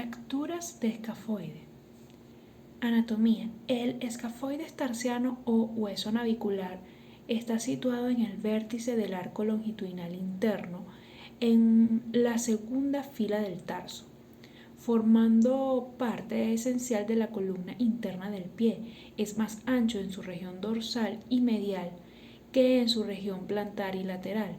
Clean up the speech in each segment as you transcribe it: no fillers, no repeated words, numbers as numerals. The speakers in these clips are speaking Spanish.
Fracturas de escafoide. Anatomía. El escafoides tarsiano o hueso navicular está situado en el vértice del arco longitudinal interno, en la segunda fila del tarso, formando parte esencial de la columna interna del pie. Es más ancho en su región dorsal y medial que en su región plantar y lateral.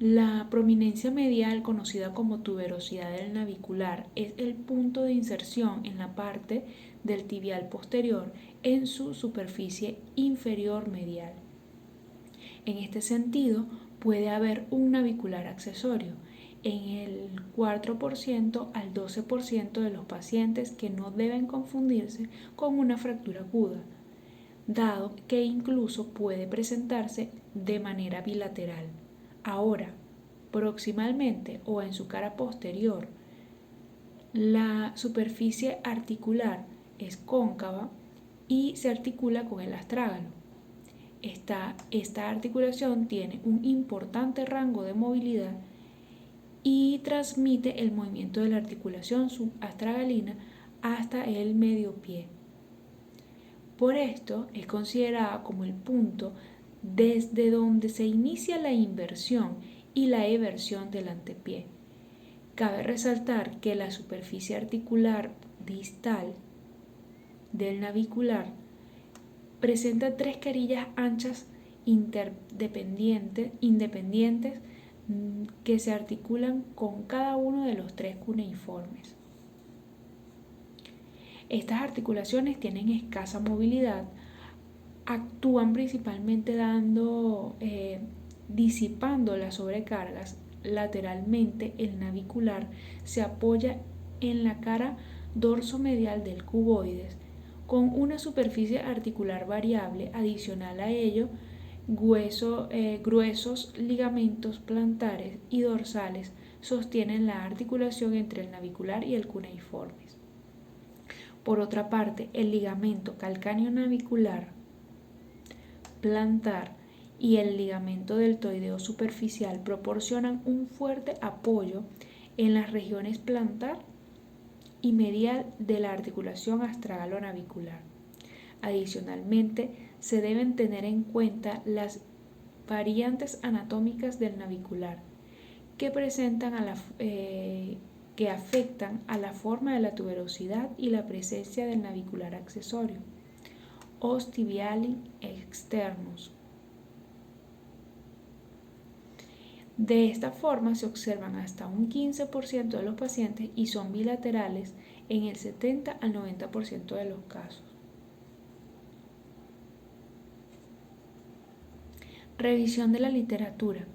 La prominencia medial, conocida como tuberosidad del navicular, es el punto de inserción en la parte del tibial posterior en su superficie inferior medial. En este sentido, puede haber un navicular accesorio en el 4% al 12% de los pacientes, que no deben confundirse con una fractura aguda, dado que incluso puede presentarse de manera bilateral. Ahora, proximalmente o en su cara posterior, la superficie articular es cóncava y se articula con el astrágalo. Esta articulación tiene un importante rango de movilidad y transmite el movimiento de la articulación subastragalina hasta el medio pie. Por esto es considerada como el punto desde donde se inicia la inversión y la eversión del antepié. Cabe resaltar que la superficie articular distal del navicular presenta tres carillas anchas independientes que se articulan con cada uno de los tres cuneiformes. Estas articulaciones tienen escasa movilidad, actúan principalmente disipando las sobrecargas. Lateralmente, el navicular se apoya en la cara dorsomedial del cuboides, con una superficie articular variable. Adicional a ello, gruesos ligamentos plantares y dorsales sostienen la articulación entre el navicular y el cuneiforme. Por otra parte, el ligamento calcáneo navicular plantar y el ligamento deltoideo superficial proporcionan un fuerte apoyo en las regiones plantar y medial de la articulación astragalo-navicular. Adicionalmente, se deben tener en cuenta las variantes anatómicas del navicular que afectan a la forma de la tuberosidad y la presencia del navicular accesorio, os tibiali externos. De esta forma se observan hasta un 15% de los pacientes y son bilaterales en el 70 al 90% de los casos. Revisión de la literatura.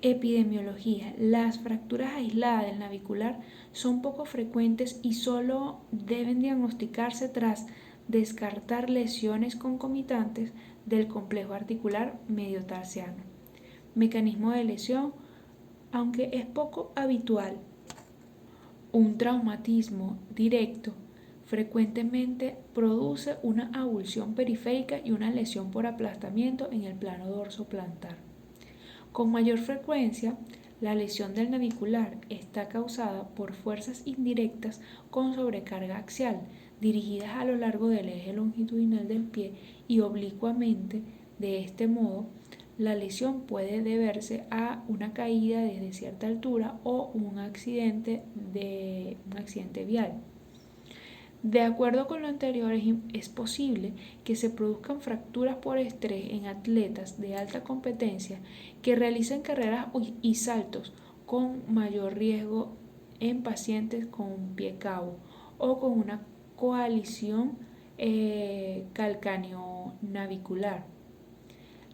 Epidemiología. Las fracturas aisladas del navicular son poco frecuentes y solo deben diagnosticarse tras descartar lesiones concomitantes del complejo articular mediotarsiano. Mecanismo de lesión. Aunque es poco habitual, un traumatismo directo frecuentemente produce una avulsión periférica y una lesión por aplastamiento en el plano dorsoplantar. Con mayor frecuencia, la lesión del navicular está causada por fuerzas indirectas con sobrecarga axial, dirigidas a lo largo del eje longitudinal del pie y oblicuamente. De este modo, la lesión puede deberse a una caída desde cierta altura o un accidente vial. De acuerdo con lo anterior, es posible que se produzcan fracturas por estrés en atletas de alta competencia que realizan carreras y saltos, con mayor riesgo en pacientes con un pie cabo o con una coalición calcáneo-navicular.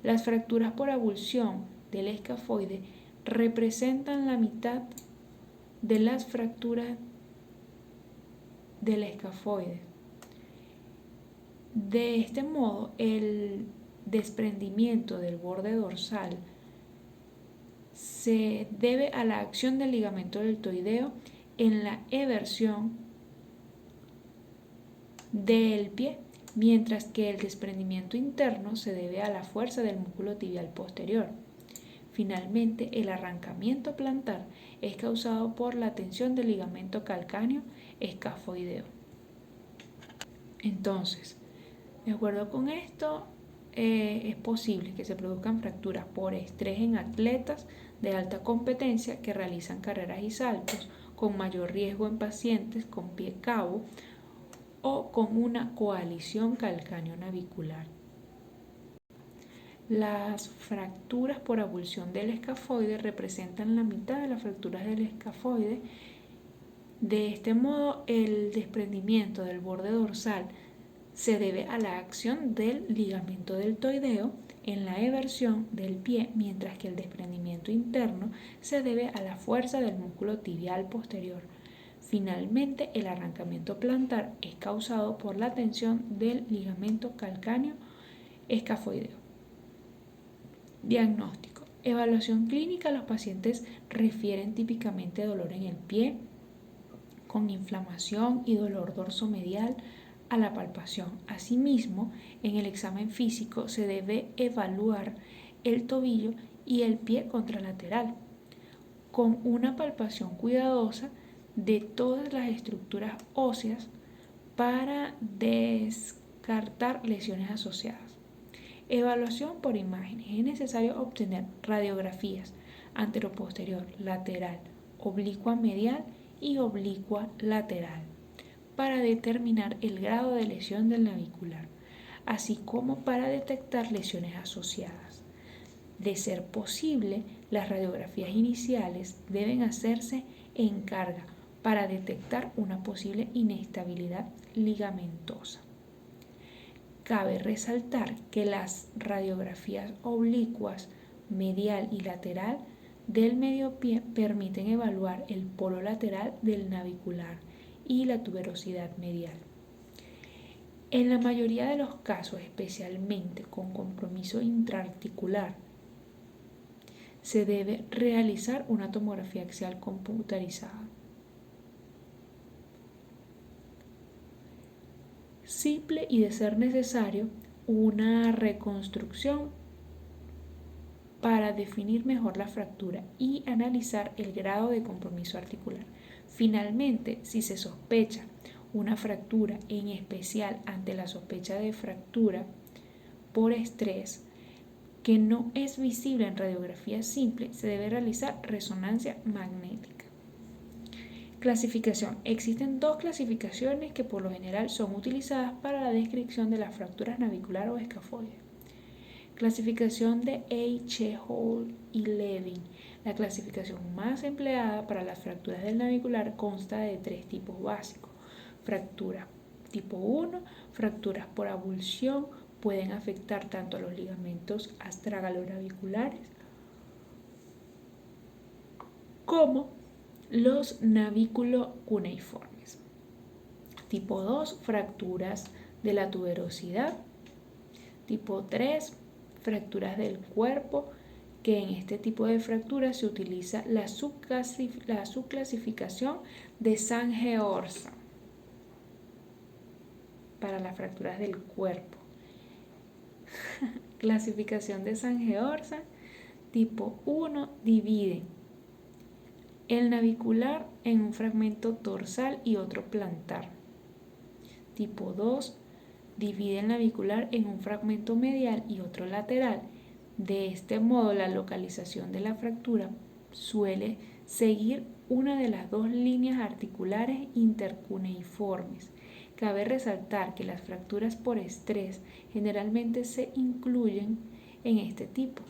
Las fracturas por avulsión del escafoide representan la mitad de las fracturas del escafoide. De este modo, el desprendimiento del borde dorsal se debe a la acción del ligamento deltoideo en la eversión del pie, mientras que el desprendimiento interno se debe a la fuerza del músculo tibial posterior. Finalmente, el arrancamiento plantar es causado por la tensión del ligamento calcáneo escafoideo. Entonces, de acuerdo con esto, es posible que se produzcan fracturas por estrés en atletas de alta competencia que realizan carreras y saltos, con mayor riesgo en pacientes con pie cabo o con una coalición calcáneo-navicular. Las fracturas por avulsión del escafoide representan la mitad de las fracturas del escafoide. De este modo, el desprendimiento del borde dorsal se debe a la acción del ligamento deltoideo en la eversión del pie, mientras que el desprendimiento interno se debe a la fuerza del músculo tibial posterior. Finalmente, el arrancamiento plantar es causado por la tensión del ligamento calcáneo escafoideo. Diagnóstico. Evaluación clínica. Los pacientes refieren típicamente dolor en el pie, con inflamación y dolor dorsomedial a la palpación. Asimismo, en el examen físico se debe evaluar el tobillo y el pie contralateral, con una palpación cuidadosa de todas las estructuras óseas para descartar lesiones asociadas. Evaluación por imágenes. Es necesario obtener radiografías anteroposterior, lateral, oblicua medial y oblicua lateral para determinar el grado de lesión del navicular, así como para detectar lesiones asociadas. De ser posible, las radiografías iniciales deben hacerse en carga para detectar una posible inestabilidad ligamentosa. Cabe resaltar que las radiografías oblicuas, medial y lateral del medio pie permiten evaluar el polo lateral del navicular y la tuberosidad medial. En la mayoría de los casos, especialmente con compromiso intraarticular, se debe realizar una tomografía axial computarizada. Simple y, de ser necesario, una reconstrucción para definir mejor la fractura y analizar el grado de compromiso articular. Finalmente, si se sospecha una fractura, en especial ante la sospecha de fractura por estrés, que no es visible en radiografía simple, se debe realizar resonancia magnética. Clasificación. Existen dos clasificaciones que por lo general son utilizadas para la descripción de las fracturas navicular o escafoide. Clasificación de H. Hall y Levin. La clasificación más empleada para las fracturas del navicular consta de tres tipos básicos. Fracturas tipo 1, fracturas por avulsión, pueden afectar tanto a los ligamentos astragalonaviculares como los navículo-cuneiformes. Tipo 2, fracturas de la tuberosidad. Tipo 3, fracturas del cuerpo, que en este tipo de fracturas se utiliza la subclasificación de Sange-Orsa para las fracturas del cuerpo. Clasificación de Sange-Orsa. Tipo 1 divide el navicular en un fragmento dorsal y otro plantar. Tipo 2 divide el navicular en un fragmento medial y otro lateral. De este modo, la localización de la fractura suele seguir una de las dos líneas articulares intercuneiformes. Cabe resaltar que las fracturas por estrés generalmente se incluyen en este tipo.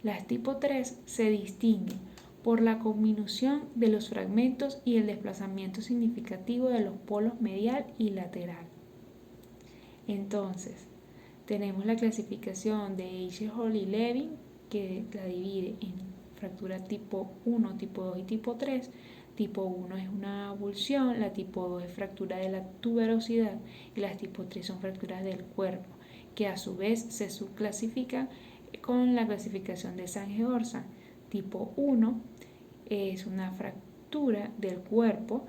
Las tipo 3 se distinguen por la combinación de los fragmentos y el desplazamiento significativo de los polos medial y lateral. Entonces, tenemos la clasificación de H. Hall y Levin, que la divide en fractura tipo 1, tipo 2 y tipo 3. Tipo 1 es una avulsión, la tipo 2 es fractura de la tuberosidad y las tipo 3 son fracturas del cuerpo, que a su vez se subclasifican con la clasificación de Sange-Orsa. Tipo 1 es una fractura del cuerpo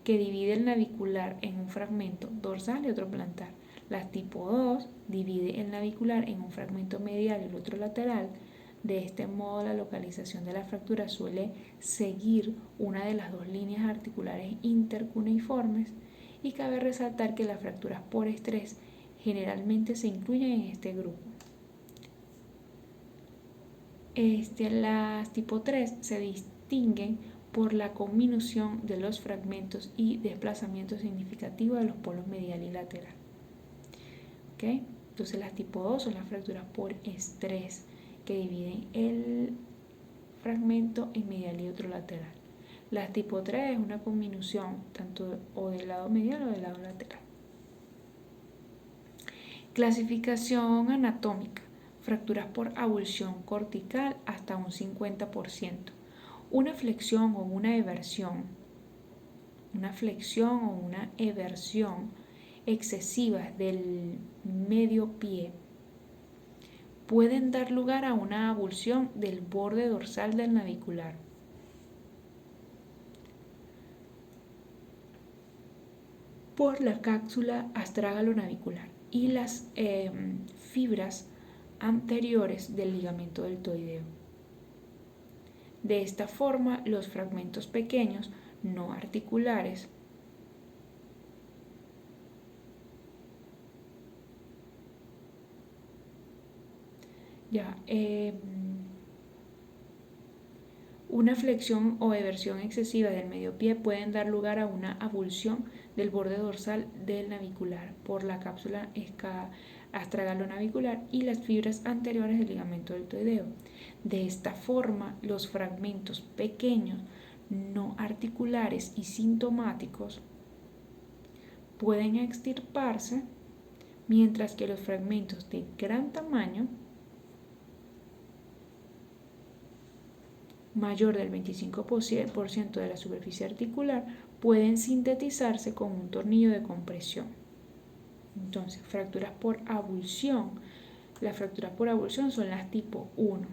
que divide el navicular en un fragmento dorsal y otro plantar. La tipo 2 divide el navicular en un fragmento medial y el otro lateral. De este modo, la localización de la fractura suele seguir una de las dos líneas articulares intercuneiformes, y cabe resaltar que las fracturas por estrés generalmente se incluyen en este grupo. Las tipo 3 se distinguen por la conminución de los fragmentos y desplazamiento significativo de los polos medial y lateral. ¿Okay? Entonces las tipo 2 son las fracturas por estrés, que dividen el fragmento en medial y otro lateral. Las tipo 3 es una conminución tanto o del lado medial o del lado lateral. Clasificación anatómica. Fracturas por avulsión cortical hasta un 50%. Una flexión o una eversión excesivas del medio pie pueden dar lugar a una avulsión del borde dorsal del navicular. Por la cápsula astrágalo-navicular y las fibras anteriores del ligamento deltoideo. De esta forma, los fragmentos pequeños no articulares una flexión o eversión excesiva del medio pie pueden dar lugar a una avulsión del borde dorsal del navicular por la cápsula astragalo-navicular y las fibras anteriores del ligamento deltoideo. De esta forma, los fragmentos pequeños, no articulares y sintomáticos pueden extirparse, mientras que los fragmentos de gran tamaño, mayor del 25% de la superficie articular, pueden sintetizarse con un tornillo de compresión. Entonces, fracturas por avulsión. Las fracturas por avulsión son las tipo 1.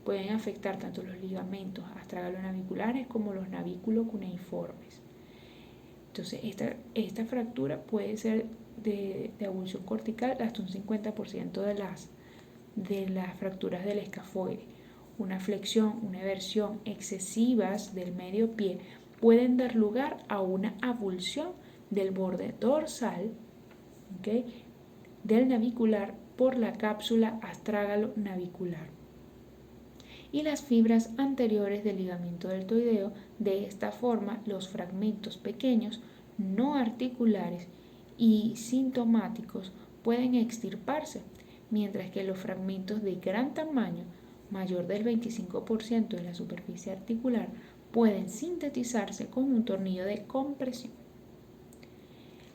Pueden afectar tanto los ligamentos astragalo-naviculares como los navículos cuneiformes. Entonces, esta fractura puede ser de avulsión cortical hasta un 50% de las fracturas del escafoide. Una flexión, una eversión excesivas del medio pie pueden dar lugar a una avulsión del borde dorsal, ¿okay?, del navicular por la cápsula astrágalo-navicular y las fibras anteriores del ligamento deltoideo. De esta forma, los fragmentos pequeños, no articulares y sintomáticos pueden extirparse, mientras que los fragmentos de gran tamaño, mayor del 25% de la superficie articular, pueden sintetizarse con un tornillo de compresión.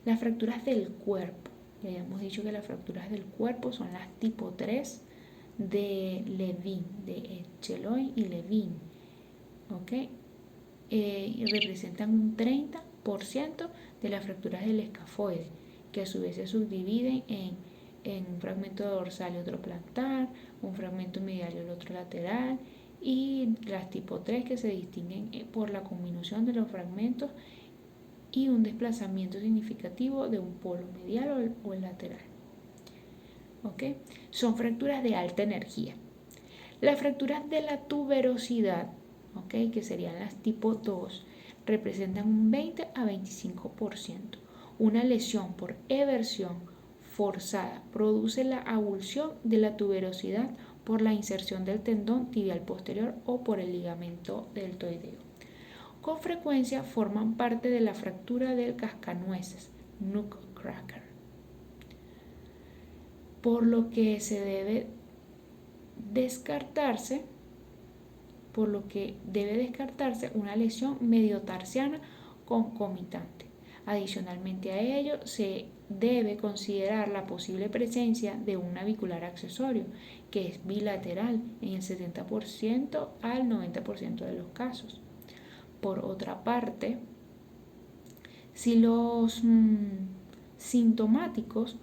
Las fracturas del cuerpo. Ya habíamos dicho que las fracturas del cuerpo son las tipo 3 de Levin, de Cheloy y Levin, ¿okay? Y representan un 30% de las fracturas del escafoide, que a su vez se subdividen en un fragmento dorsal y otro plantar, un fragmento medial y el otro lateral, y las tipo 3 que se distinguen por la combinación de los fragmentos y un desplazamiento significativo de un polo medial o el lateral. ¿Okay? Son fracturas de alta energía. Las fracturas de la tuberosidad, ¿okay?, que serían las tipo 2, representan un 20 a 25%. Una lesión por eversión forzada produce la avulsión de la tuberosidad por la inserción del tendón tibial posterior o por el ligamento deltoideo. Con frecuencia forman parte de la fractura del cascanueces, nutcracker, por lo que debe descartarse una lesión mediotarsiana concomitante. Adicionalmente a ello, se debe considerar la posible presencia de un navicular accesorio, que es bilateral en el 70% al 90% de los casos. Por otra parte, si son sintomáticos,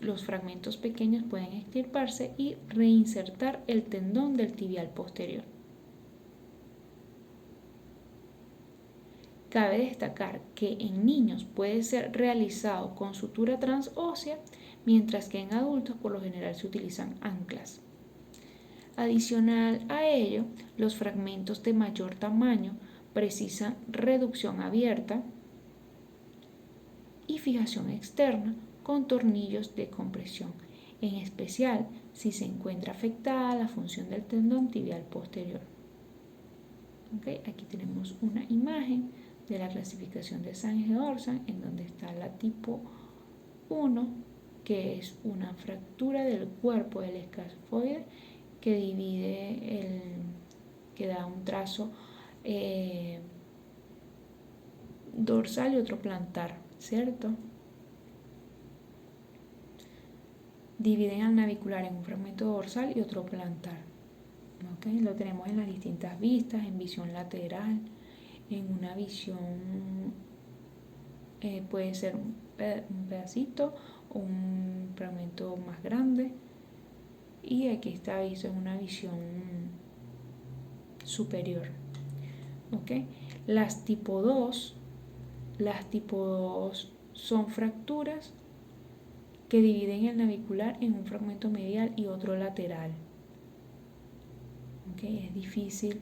los fragmentos pequeños pueden extirparse y reinsertar el tendón del tibial posterior. Cabe destacar que en niños puede ser realizado con sutura transósea, mientras que en adultos por lo general se utilizan anclas. Adicional a ello, los fragmentos de mayor tamaño precisan reducción abierta y fijación externa con tornillos de compresión, en especial si se encuentra afectada la función del tendón tibial posterior. Aquí tenemos una imagen de la clasificación de Sange-Orsan, en donde está la tipo 1, que es una fractura del cuerpo del escafoide que divide que da un trazo dorsal y otro plantar, ¿cierto? Dividen al navicular en un fragmento dorsal y otro plantar. Lo tenemos en las distintas vistas, en visión lateral, en una visión puede ser un pedacito o un fragmento más grande, y aquí está visto en una visión superior. Las tipo 2 son fracturas que dividen el navicular en un fragmento medial y otro lateral. Es difícil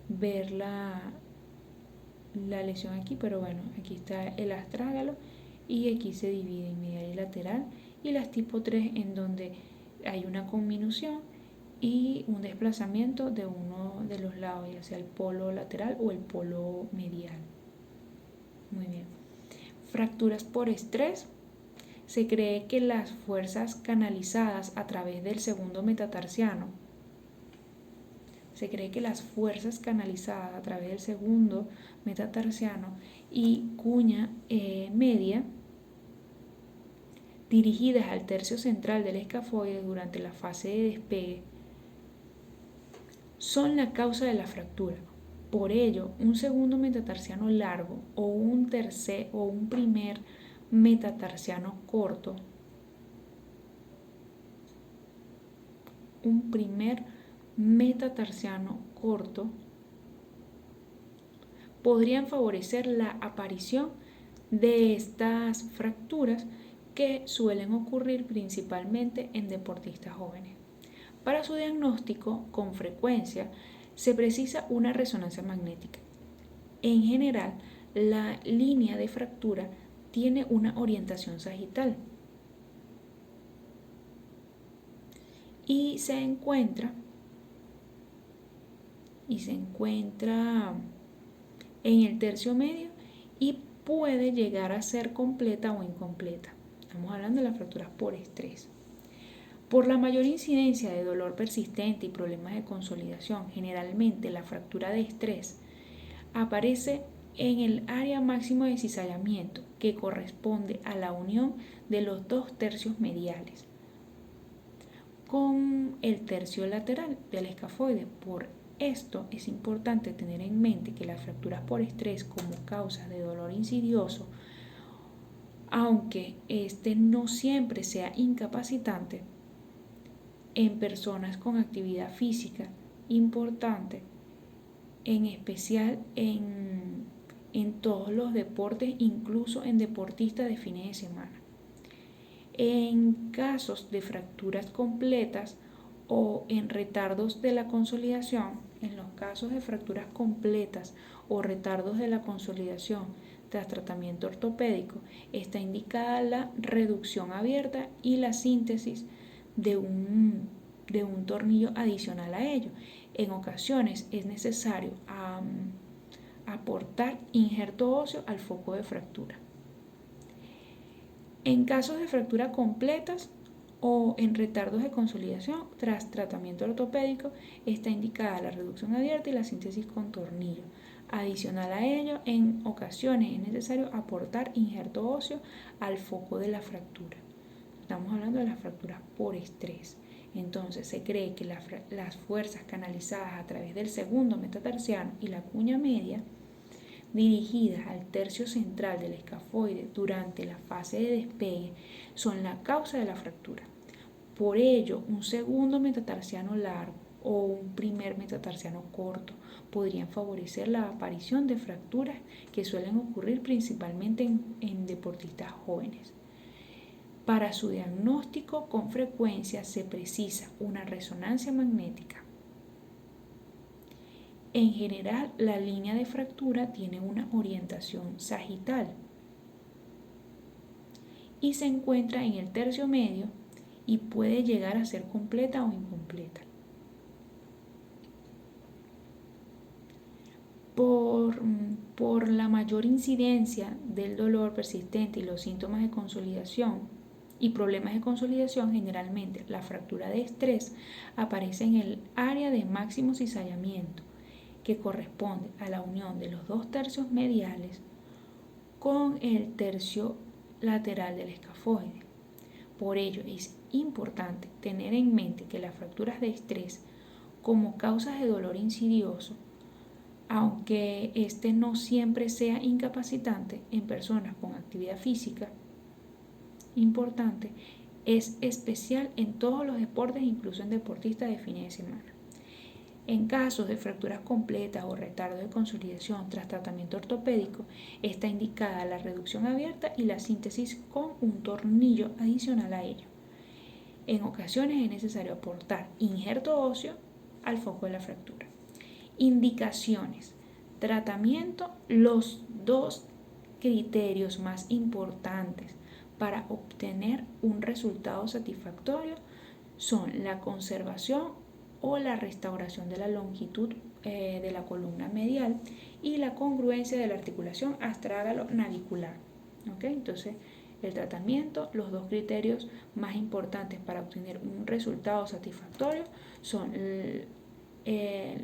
ver la lesión aquí, pero bueno, aquí está el astrágalo y aquí se divide en medial y lateral. Y las tipo 3 en donde hay una conminución y un desplazamiento de uno de los lados, ya sea el polo lateral o el polo medial. Muy bien. Fracturas por estrés. Se cree que las fuerzas canalizadas a través del segundo metatarsiano y cuña media, dirigidas al tercio central del escafoide durante la fase de despegue, son la causa de la fractura. Por ello, un segundo metatarsiano largo o un primer metatarsiano corto podrían favorecer la aparición de estas fracturas, que suelen ocurrir principalmente en deportistas jóvenes. Para su diagnóstico, con frecuencia, se precisa una resonancia magnética. En general, la línea de fractura tiene una orientación sagital y se encuentra en el tercio medio y puede llegar a ser completa o incompleta. Estamos hablando de las fracturas por estrés. Por la mayor incidencia de dolor persistente y problemas de consolidación, generalmente la fractura de estrés aparece en el área máximo de cizallamiento, que corresponde a la unión de los dos tercios mediales con el tercio lateral del escafoide. Por esto es importante tener en mente que las fracturas por estrés como causas de dolor insidioso, aunque este no siempre sea incapacitante, en personas con actividad física importante, en especial en todos los deportes, incluso en deportistas de fines de semana. En casos de fracturas completas o en retardos de la consolidación, en los casos de fracturas completas o retardos de la consolidación tras tratamiento ortopédico, está indicada la reducción abierta y la síntesis de un tornillo adicional a ello. En ocasiones es necesario aportar injerto óseo al foco de fractura. En casos de fractura completas o en retardos de consolidación tras tratamiento ortopédico, está indicada la reducción abierta y la síntesis con tornillo. Adicional a ello, en ocasiones es necesario aportar injerto óseo al foco de la fractura. Estamos hablando de las fracturas por estrés. Entonces, se cree que las fuerzas canalizadas a través del segundo metatarsiano y la cuña media, dirigidas al tercio central del escafoide durante la fase de despegue, son la causa de la fractura. Por ello, un segundo metatarsiano largo o un primer metatarsiano corto podrían favorecer la aparición de fracturas que suelen ocurrir principalmente en deportistas jóvenes. Para su diagnóstico, con frecuencia se precisa una resonancia magnética. En general, la línea de fractura tiene una orientación sagital y se encuentra en el tercio medio y puede llegar a ser completa o incompleta. Por la mayor incidencia del dolor persistente y los síntomas de consolidación y problemas de consolidación, generalmente la fractura de estrés aparece en el área de máximo cizallamiento, que corresponde a la unión de los 2 tercios mediales con el tercio lateral del escafoide. Por ello es importante tener en mente que las fracturas de estrés como causas de dolor insidioso, aunque este no siempre sea incapacitante en personas con actividad física importante, es especial en todos los deportes, incluso en deportistas de fines de semana. En casos de fracturas completas o retardo de consolidación tras tratamiento ortopédico, está indicada la reducción abierta y la síntesis con un tornillo adicional a ello. En ocasiones es necesario aportar injerto óseo al foco de la fractura. Indicaciones. Tratamiento. Los 2 criterios más importantes para obtener un resultado satisfactorio son la conservación o la restauración de la longitud de la columna medial y la congruencia de la articulación astrágalo-navicular. ¿Okay? Entonces, el tratamiento, los 2 criterios más importantes para obtener un resultado satisfactorio son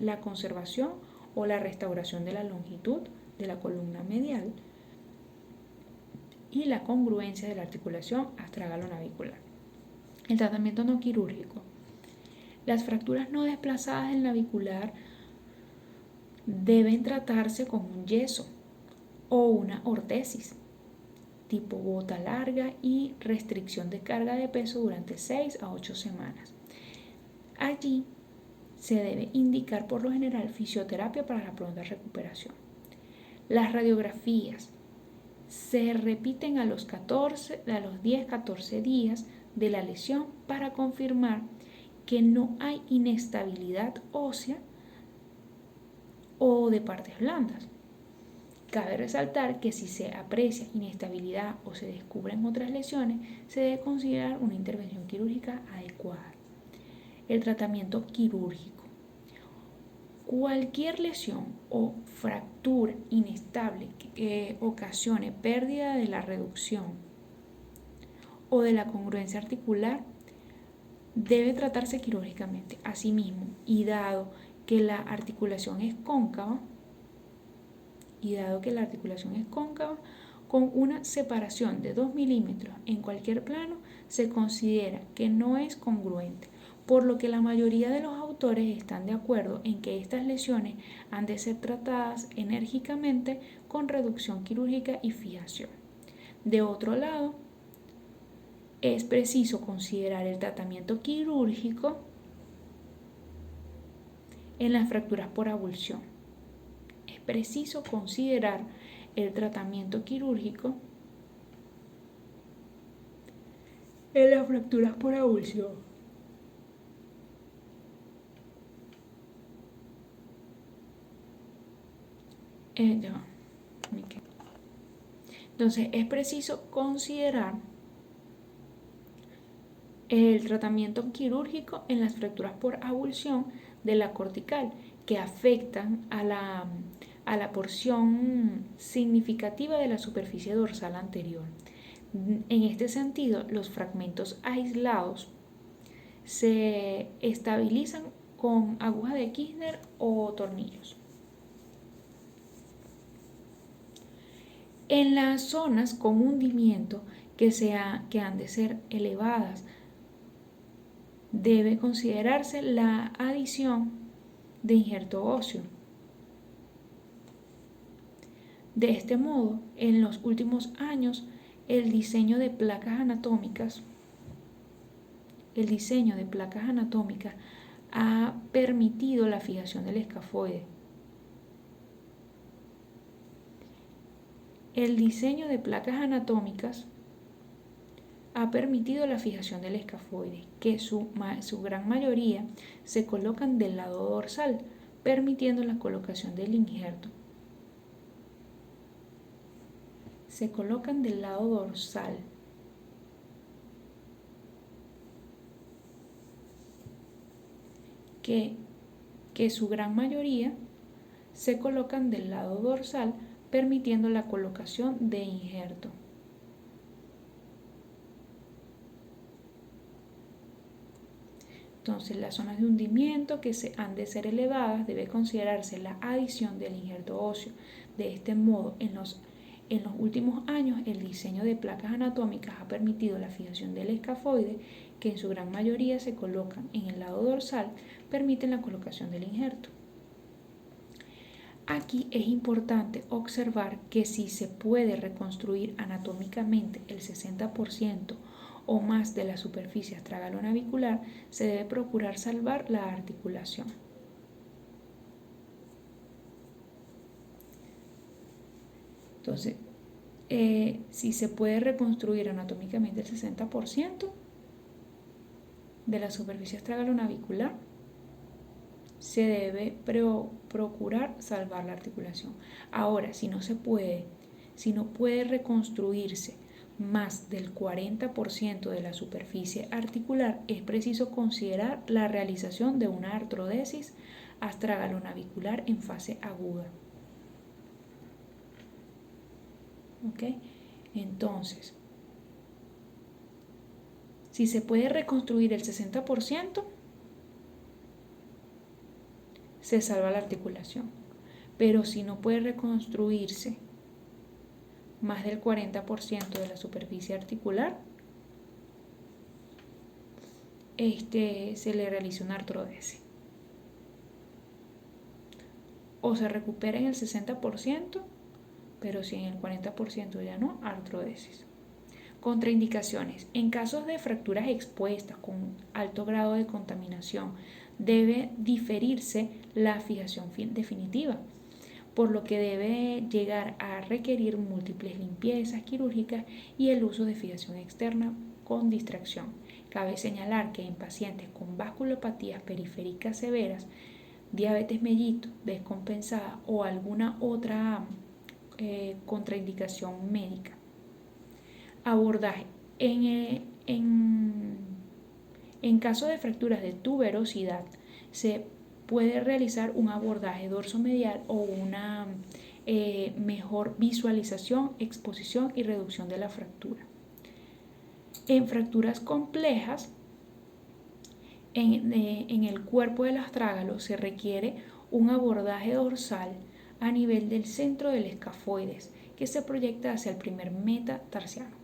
la conservación o la restauración de la longitud de la columna medial y la congruencia de la articulación astrágalo-navicular. El tratamiento no quirúrgico. Las fracturas no desplazadas del navicular deben tratarse con un yeso o una ortesis tipo bota larga y restricción de carga de peso durante 6 a 8 semanas. Allí se debe indicar por lo general fisioterapia para la pronta recuperación. Las radiografías se repiten a los 10-14 días de la lesión para confirmar que no hay inestabilidad ósea o de partes blandas. Cabe resaltar que si se aprecia inestabilidad o se descubren otras lesiones, se debe considerar una intervención quirúrgica adecuada. El tratamiento quirúrgico. Cualquier lesión o fractura inestable que ocasione pérdida de la reducción o de la congruencia articular debe tratarse quirúrgicamente. Asimismo, y dado que la articulación es cóncava, con una separación de 2 milímetros en cualquier plano, se considera que no es congruente, por lo que la mayoría de los autores están de acuerdo en que estas lesiones han de ser tratadas enérgicamente con reducción quirúrgica y fijación. De otro lado, es preciso considerar el tratamiento quirúrgico en las fracturas por avulsión. Es preciso considerar el tratamiento quirúrgico en las fracturas por avulsión. Entonces, es preciso considerar el tratamiento quirúrgico en las fracturas por avulsión de la cortical que afectan a la porción significativa de la superficie dorsal anterior. En este sentido, los fragmentos aislados se estabilizan con agujas de Kirchner o tornillos. En las zonas con hundimiento que han de ser elevadas, debe considerarse la adición de injerto óseo. De este modo, en los últimos años, el diseño de placas anatómicas ha permitido la fijación del escafoide. El diseño de placas anatómicas ha permitido la fijación del escafoide, que su gran mayoría se colocan del lado dorsal, permitiendo la colocación del injerto. Se colocan del lado dorsal. Que su gran mayoría se colocan del lado dorsal, permitiendo la colocación de injerto. Entonces, las zonas de hundimiento que han de ser elevadas debe considerarse la adición del injerto óseo. De este modo, en los últimos años, el diseño de placas anatómicas ha permitido la fijación del escafoide, que en su gran mayoría se colocan en el lado dorsal, permiten la colocación del injerto. Aquí es importante observar que si se puede reconstruir anatómicamente el 60% o más de la superficie astragalo-navicular, se debe procurar salvar la articulación. Entonces, si se puede reconstruir anatómicamente el 60% de la superficie astragalo-navicular, se debe procurar salvar la articulación. Ahora, si no puede reconstruirse más del 40% de la superficie articular, es preciso considerar la realización de una artrodesis astragalo-navicular en fase aguda. ¿Ok? Entonces, si se puede reconstruir el 60%, se salva la articulación. Pero si no puede reconstruirse más del 40% de la superficie articular, se le realiza una artrodesis. O se recupera en el 60%, pero si en el 40% ya no, artrodesis. Contraindicaciones. En casos de fracturas expuestas con alto grado de contaminación, debe diferirse la fijación definitiva, por lo que debe llegar a requerir múltiples limpiezas quirúrgicas y el uso de fijación externa con distracción. Cabe señalar que en pacientes con vasculopatías periféricas severas, diabetes mellito descompensada o alguna otra contraindicación médica. Abordaje. En caso de fracturas de tuberosidad, se puede realizar un abordaje dorsomedial o una mejor visualización, exposición y reducción de la fractura. En fracturas complejas, en el cuerpo del astrágalo se requiere un abordaje dorsal a nivel del centro del escafoides, que se proyecta hacia el primer metatarsiano.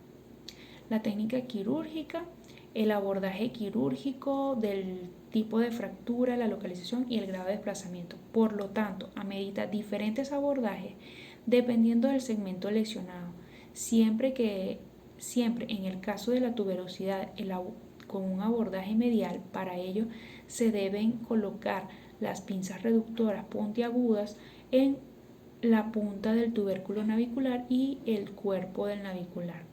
La técnica quirúrgica, el abordaje quirúrgico del tipo de fractura, la localización y el grado de desplazamiento. Por lo tanto, amerita diferentes abordajes dependiendo del segmento lesionado. Siempre en el caso de la tuberosidad, con un abordaje medial, para ello se deben colocar las pinzas reductoras puntiagudas en la punta del tubérculo navicular y el cuerpo del navicular.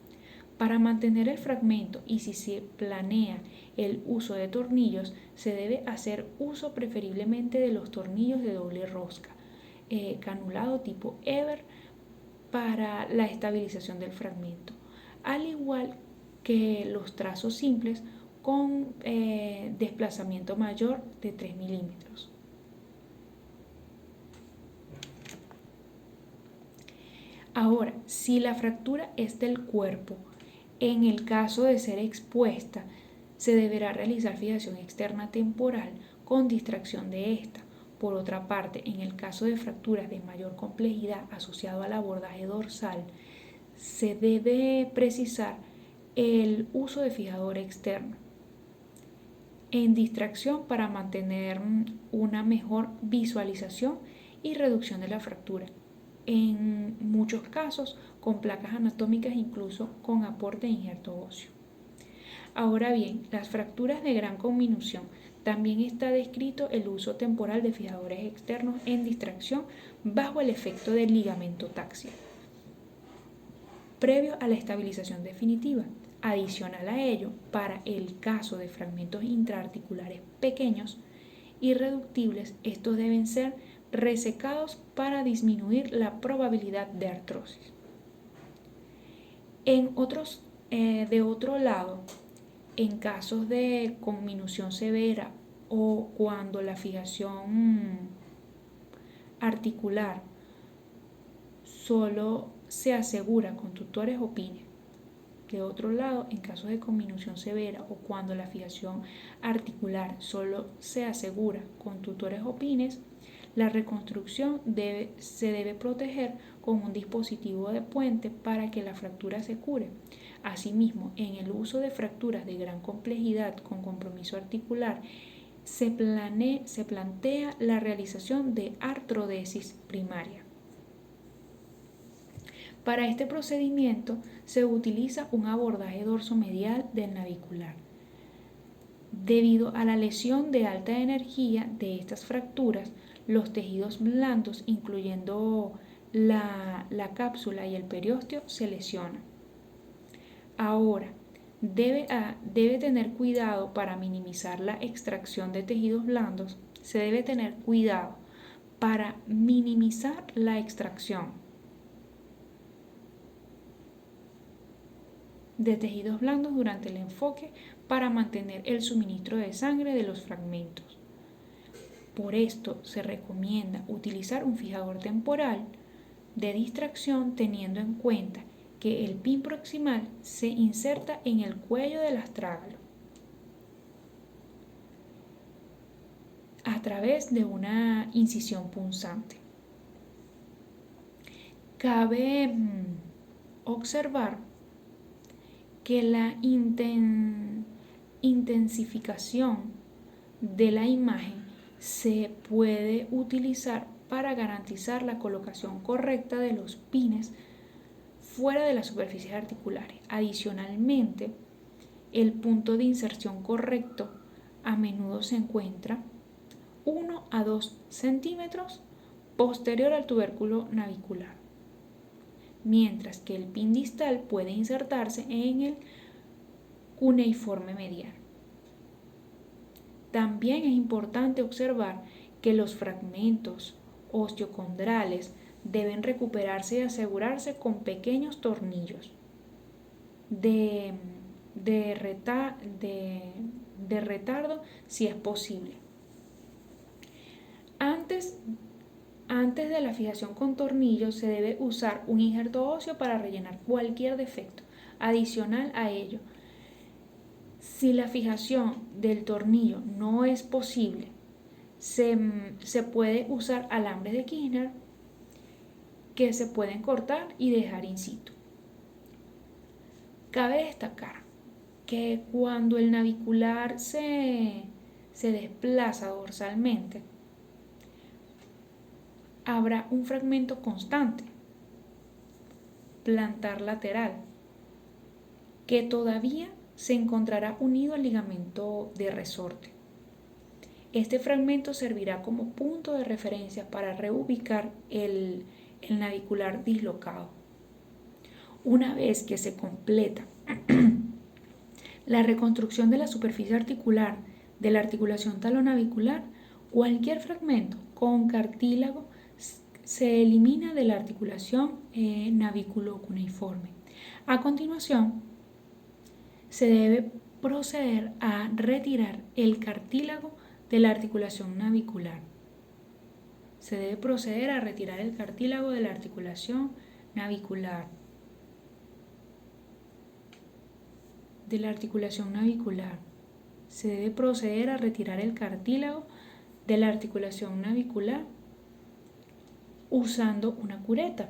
Para mantener el fragmento y si se planea el uso de tornillos, se debe hacer uso preferiblemente de los tornillos de doble rosca, canulado tipo Ever, para la estabilización del fragmento, al igual que los trazos simples con desplazamiento mayor de 3 milímetros. Ahora, si la fractura es del cuerpo, en el caso de ser expuesta, se deberá realizar fijación externa temporal con distracción de esta. Por otra parte, en el caso de fracturas de mayor complejidad asociado al abordaje dorsal, se debe precisar el uso de fijador externo en distracción para mantener una mejor visualización y reducción de la fractura. En muchos casos con placas anatómicas, incluso con aporte de injerto óseo. Ahora bien, las fracturas de gran conminución También está descrito el uso temporal de fijadores externos en distracción bajo el efecto del ligamento taxial, previo a la estabilización definitiva. Adicional a ello, para el caso de fragmentos intraarticulares pequeños, irreductibles, estos deben ser resecados para disminuir la probabilidad de artrosis. De otro lado, en casos de conminución severa o cuando la fijación articular solo se asegura con tutores o pines. De otro lado, en casos de conminución severa o cuando la fijación articular solo se asegura con tutores o pines, la reconstrucción se debe proteger con un dispositivo de puente para que la fractura se cure. Asimismo, en el uso de fracturas de gran complejidad con compromiso articular, se plantea la realización de artrodesis primaria. Para este procedimiento se utiliza un abordaje dorsomedial del navicular. Debido a la lesión de alta energía de estas fracturas, los tejidos blandos, incluyendo la cápsula y el periósteo, se lesionan. Ahora, debe tener cuidado para minimizar la extracción de tejidos blandos. Se debe tener cuidado para minimizar la extracción de tejidos blandos durante el enfoque para mantener el suministro de sangre de los fragmentos. Por esto se recomienda utilizar un fijador temporal de distracción teniendo en cuenta que el pin proximal se inserta en el cuello del astrágalo a través de una incisión punzante. Cabe observar que la intensificación de la imagen se puede utilizar para garantizar la colocación correcta de los pines fuera de las superficies articulares. Adicionalmente, el punto de inserción correcto a menudo se encuentra 1 a 2 centímetros posterior al tubérculo navicular, mientras que el pin distal puede insertarse en el cuneiforme medial. También es importante observar que los fragmentos osteocondrales deben recuperarse y asegurarse con pequeños tornillos de retardo si es posible. Antes de la fijación con tornillos se debe usar un injerto óseo para rellenar cualquier defecto. Adicional a ello, si la fijación del tornillo no es posible, se puede usar alambres de Kirchner que se pueden cortar y dejar in situ. Cabe destacar que cuando el navicular se desplaza dorsalmente, habrá un fragmento constante, plantar lateral, que todavía se encontrará unido al ligamento de resorte. Este fragmento servirá como punto de referencia para reubicar el navicular dislocado. Una vez que se completa la reconstrucción de la superficie articular de la articulación talonavicular, cualquier fragmento con cartílago se elimina de la articulación naviculo-cuneiforme. A continuación, se debe proceder a retirar el cartílago de la articulación navicular. Se debe proceder a retirar el cartílago de la articulación navicular. Se debe proceder a retirar el cartílago de la articulación navicular usando una cureta.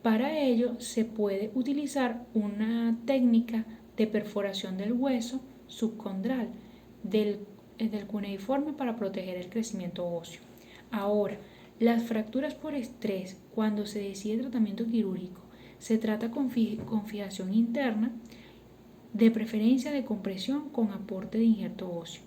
Para ello se puede utilizar una técnica de perforación del hueso subcondral del cuneiforme para proteger el crecimiento óseo. Ahora, las fracturas por estrés, cuando se decide tratamiento quirúrgico, se trata con fijación interna, de preferencia de compresión con aporte de injerto óseo.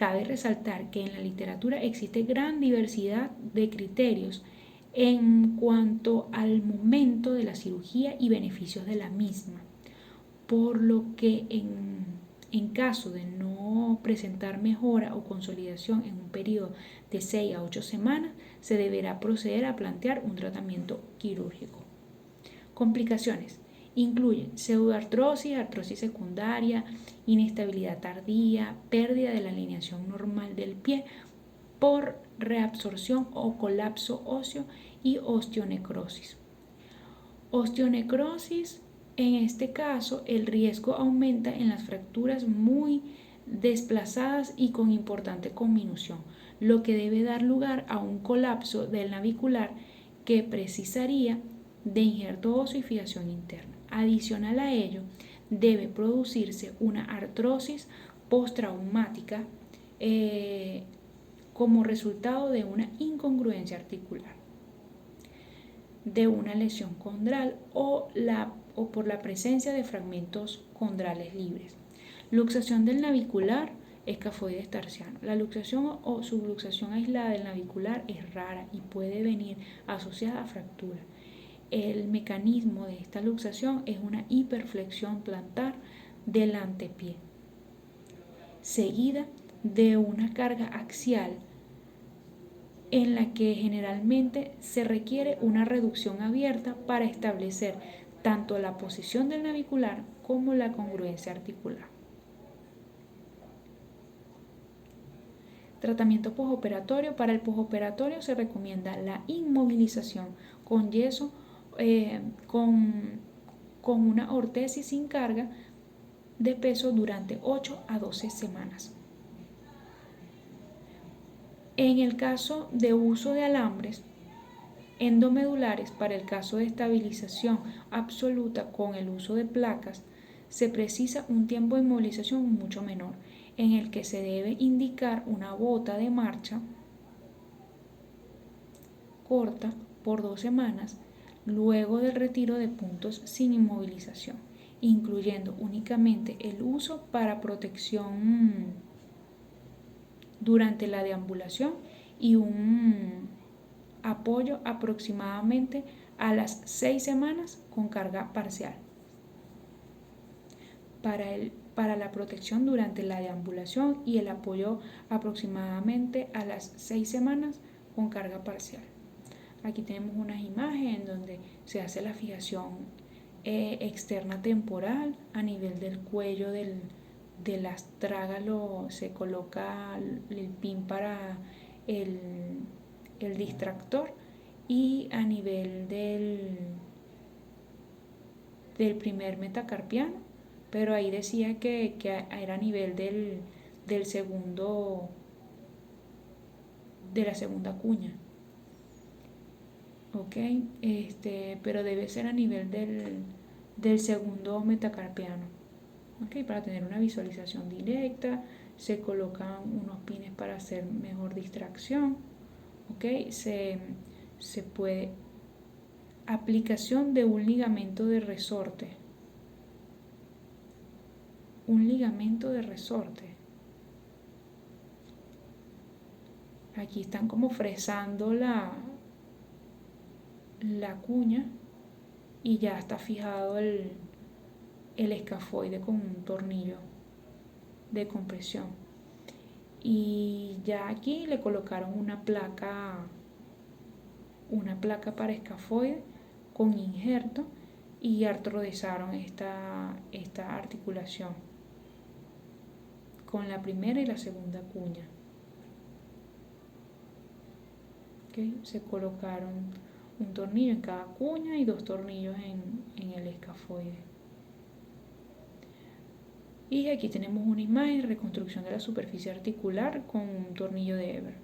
Cabe resaltar que en la literatura existe gran diversidad de criterios en cuanto al momento de la cirugía y beneficios de la misma, por lo que en caso de no presentar mejora o consolidación en un periodo de 6 a 8 semanas, se deberá proceder a plantear un tratamiento quirúrgico. Complicaciones. Incluyen pseudoartrosis, artrosis secundaria, inestabilidad tardía, pérdida de la alineación normal del pie por reabsorción o colapso óseo y osteonecrosis. Osteonecrosis, en este caso, el riesgo aumenta en las fracturas muy desplazadas y con importante conminución, lo que debe dar lugar a un colapso del navicular que precisaría de injerto óseo y fijación interna. Adicional a ello, debe producirse una artrosis postraumática como resultado de una incongruencia articular, de una lesión condral o por la presencia de fragmentos condrales libres. Luxación del navicular escafoides tarsiano. La luxación o subluxación aislada del navicular es rara y puede venir asociada a fractura. El mecanismo de esta luxación es una hiperflexión plantar del antepié, seguida de una carga axial en la que generalmente se requiere una reducción abierta para establecer tanto la posición del navicular como la congruencia articular. Tratamiento postoperatorio. Para el postoperatorio se recomienda la inmovilización con yeso, con una ortesis sin carga de peso durante 8 a 12 semanas. En el caso de uso de alambres endomedulares, para el caso de estabilización absoluta con el uso de placas, se precisa un tiempo de inmovilización mucho menor, en el que se debe indicar una bota de marcha corta por 2 semanas luego del retiro de puntos sin inmovilización, incluyendo únicamente el uso para protección durante la deambulación y un apoyo aproximadamente a las 6 semanas con carga parcial. Para la protección durante la deambulación y el apoyo aproximadamente a las 6 semanas con carga parcial. Aquí tenemos unas imágenes en donde se hace la fijación externa temporal a nivel del cuello del astrágalo, se coloca el pin para el distractor, y a nivel del primer metacarpiano, pero ahí decía que era a nivel del segundo, de la segunda cuña. Ok, pero debe ser a nivel del segundo metacarpiano. Ok, para tener una visualización directa, se colocan unos pines para hacer mejor distracción. Ok, se puede. Aplicación de un ligamento de resorte. Un ligamento de resorte. Aquí están como fresando la cuña y ya está fijado el escafoide con un tornillo de compresión. Y ya aquí le colocaron una placa para escafoide con injerto y artrodizaron esta articulación con la primera y la segunda cuña. Okay. Se colocaron un tornillo en cada cuña y 2 tornillos en el escafoide. Y aquí tenemos una imagen de reconstrucción de la superficie articular con un tornillo de Eber.